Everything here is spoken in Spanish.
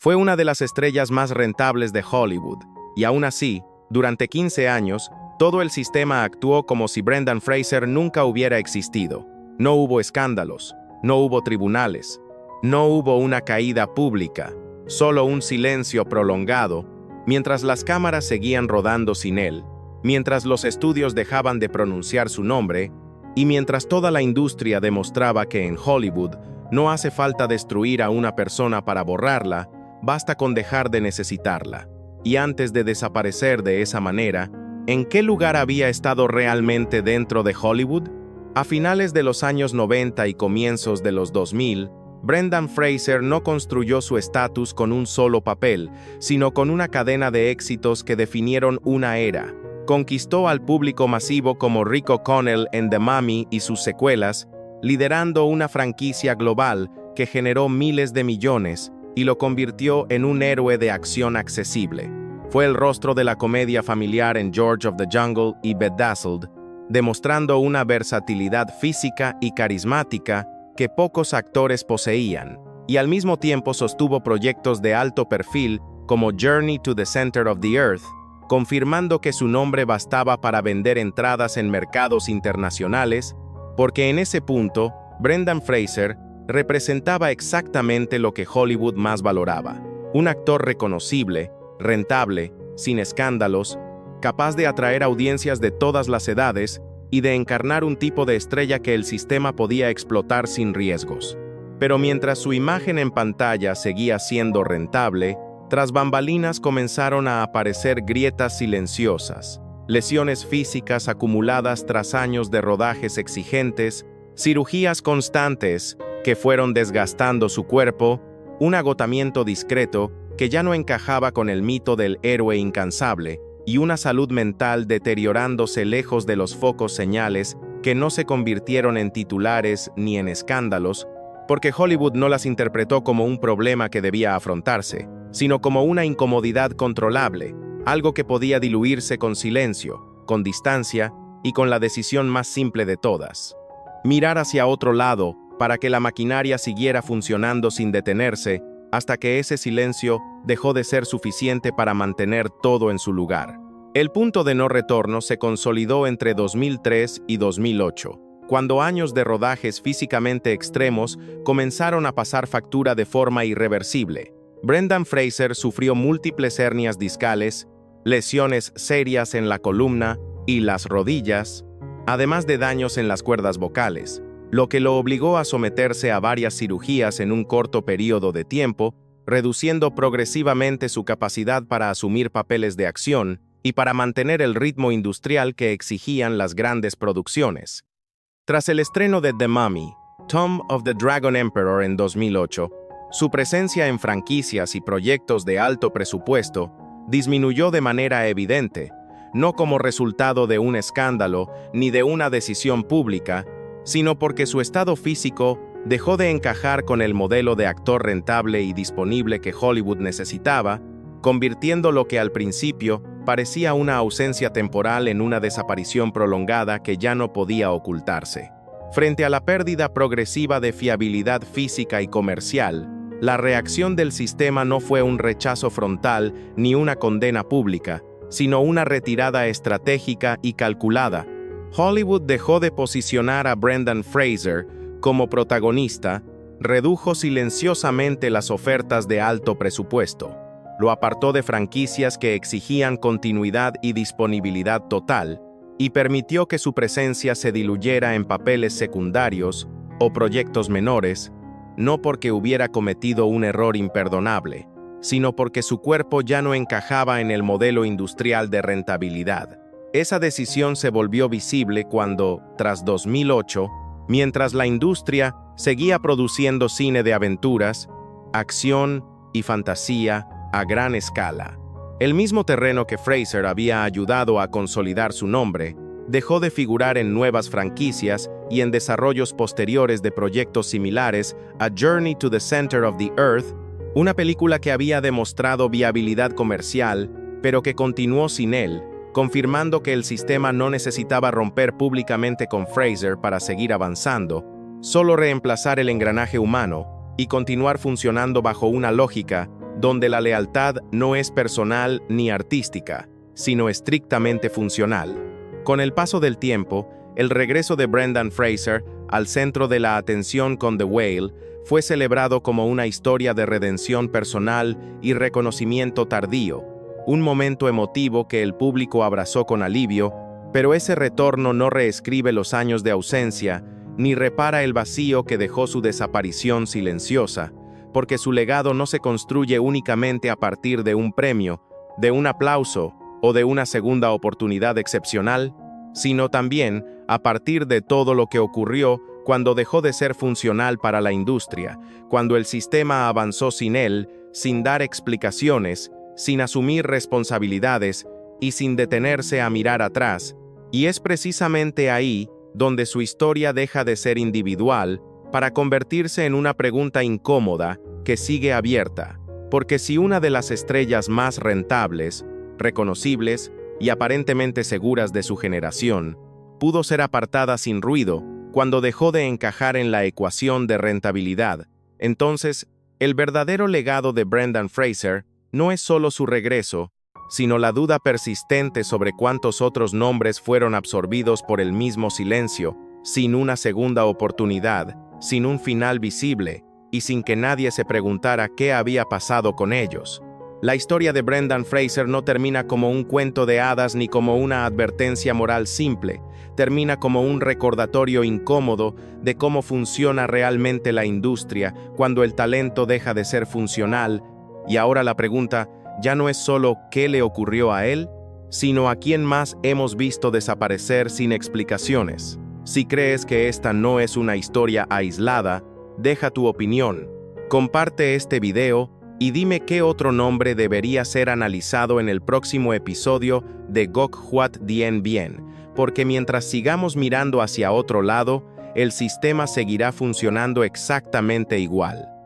Fue una de las estrellas más rentables de Hollywood, y aún así, durante 15 años, todo el sistema actuó como si Brendan Fraser nunca hubiera existido. No hubo escándalos, no hubo tribunales, no hubo una caída pública, solo un silencio prolongado, mientras las cámaras seguían rodando sin él, mientras los estudios dejaban de pronunciar su nombre, y mientras toda la industria demostraba que en Hollywood no hace falta destruir a una persona para borrarla, basta con dejar de necesitarla. Y antes de desaparecer de esa manera, ¿en qué lugar había estado realmente dentro de Hollywood? A finales de los años 90 y comienzos de los 2000, Brendan Fraser no construyó su estatus con un solo papel, sino con una cadena de éxitos que definieron una era. Conquistó al público masivo como Rick O'Connell en The Mummy y sus secuelas, liderando una franquicia global que generó miles de millones y lo convirtió en un héroe de acción accesible. Fue el rostro de la comedia familiar en George of the Jungle y Bedazzled, demostrando una versatilidad física y carismática que pocos actores poseían, y al mismo tiempo sostuvo proyectos de alto perfil como Journey to the Center of the Earth, confirmando que su nombre bastaba para vender entradas en mercados internacionales, porque en ese punto, Brendan Fraser representaba exactamente lo que Hollywood más valoraba: un actor reconocible, rentable, sin escándalos, capaz de atraer audiencias de todas las edades y de encarnar un tipo de estrella que el sistema podía explotar sin riesgos. Pero mientras su imagen en pantalla seguía siendo rentable, tras bambalinas comenzaron a aparecer grietas silenciosas, lesiones físicas acumuladas tras años de rodajes exigentes, cirugías constantes que fueron desgastando su cuerpo, un agotamiento discreto que ya no encajaba con el mito del héroe incansable, y una salud mental deteriorándose lejos de los focos señales que no se convirtieron en titulares ni en escándalos, porque Hollywood no las interpretó como un problema que debía afrontarse, sino como una incomodidad controlable, algo que podía diluirse con silencio, con distancia y con la decisión más simple de todas: mirar hacia otro lado para que la maquinaria siguiera funcionando sin detenerse, hasta que ese silencio dejó de ser suficiente para mantener todo en su lugar. El punto de no retorno se consolidó entre 2003 y 2008, cuando años de rodajes físicamente extremos comenzaron a pasar factura de forma irreversible. Brendan Fraser sufrió múltiples hernias discales, lesiones serias en la columna y las rodillas, además de daños en las cuerdas vocales, lo que lo obligó a someterse a varias cirugías en un corto periodo de tiempo, reduciendo progresivamente su capacidad para asumir papeles de acción y para mantener el ritmo industrial que exigían las grandes producciones. Tras el estreno de The Mummy, Tomb of the Dragon Emperor en 2008, su presencia en franquicias y proyectos de alto presupuesto disminuyó de manera evidente, no como resultado de un escándalo ni de una decisión pública, sino porque su estado físico dejó de encajar con el modelo de actor rentable y disponible que Hollywood necesitaba, convirtiendo lo que al principio parecía una ausencia temporal en una desaparición prolongada que ya no podía ocultarse. Frente a la pérdida progresiva de fiabilidad física y comercial, la reacción del sistema no fue un rechazo frontal ni una condena pública, sino una retirada estratégica y calculada. Hollywood dejó de posicionar a Brendan Fraser como protagonista, redujo silenciosamente las ofertas de alto presupuesto, lo apartó de franquicias que exigían continuidad y disponibilidad total, y permitió que su presencia se diluyera en papeles secundarios o proyectos menores, no porque hubiera cometido un error imperdonable, sino porque su cuerpo ya no encajaba en el modelo industrial de rentabilidad. Esa decisión se volvió visible cuando, tras 2008, mientras la industria seguía produciendo cine de aventuras, acción y fantasía a gran escala, el mismo terreno que Fraser había ayudado a consolidar su nombre, dejó de figurar en nuevas franquicias y en desarrollos posteriores de proyectos similares a Journey to the Center of the Earth, una película que había demostrado viabilidad comercial, pero que continuó sin él, confirmando que el sistema no necesitaba romper públicamente con Fraser para seguir avanzando, solo reemplazar el engranaje humano y continuar funcionando bajo una lógica donde la lealtad no es personal ni artística, sino estrictamente funcional. Con el paso del tiempo, el regreso de Brendan Fraser al centro de la atención con The Whale fue celebrado como una historia de redención personal y reconocimiento tardío, un momento emotivo que el público abrazó con alivio, pero ese retorno no reescribe los años de ausencia ni repara el vacío que dejó su desaparición silenciosa, porque su legado no se construye únicamente a partir de un premio, de un aplauso o de una segunda oportunidad excepcional, sino también a partir de todo lo que ocurrió cuando dejó de ser funcional para la industria, cuando el sistema avanzó sin él, sin dar explicaciones, sin asumir responsabilidades y sin detenerse a mirar atrás, y es precisamente ahí donde su historia deja de ser individual para convertirse en una pregunta incómoda que sigue abierta, porque si una de las estrellas más rentables, reconocibles y aparentemente seguras de su generación, pudo ser apartada sin ruido cuando dejó de encajar en la ecuación de rentabilidad, entonces el verdadero legado de Brendan Fraser no es solo su regreso, sino la duda persistente sobre cuántos otros nombres fueron absorbidos por el mismo silencio, sin una segunda oportunidad, sin un final visible, y sin que nadie se preguntara qué había pasado con ellos. La historia de Brendan Fraser no termina como un cuento de hadas ni como una advertencia moral simple, termina como un recordatorio incómodo de cómo funciona realmente la industria cuando el talento deja de ser funcional, y ahora la pregunta ya no es solo qué le ocurrió a él, sino a quién más hemos visto desaparecer sin explicaciones. Si crees que esta no es una historia aislada, deja tu opinión, comparte este video y dime qué otro nombre debería ser analizado en el próximo episodio de Gok Huat Dien Bien, porque mientras sigamos mirando hacia otro lado, el sistema seguirá funcionando exactamente igual.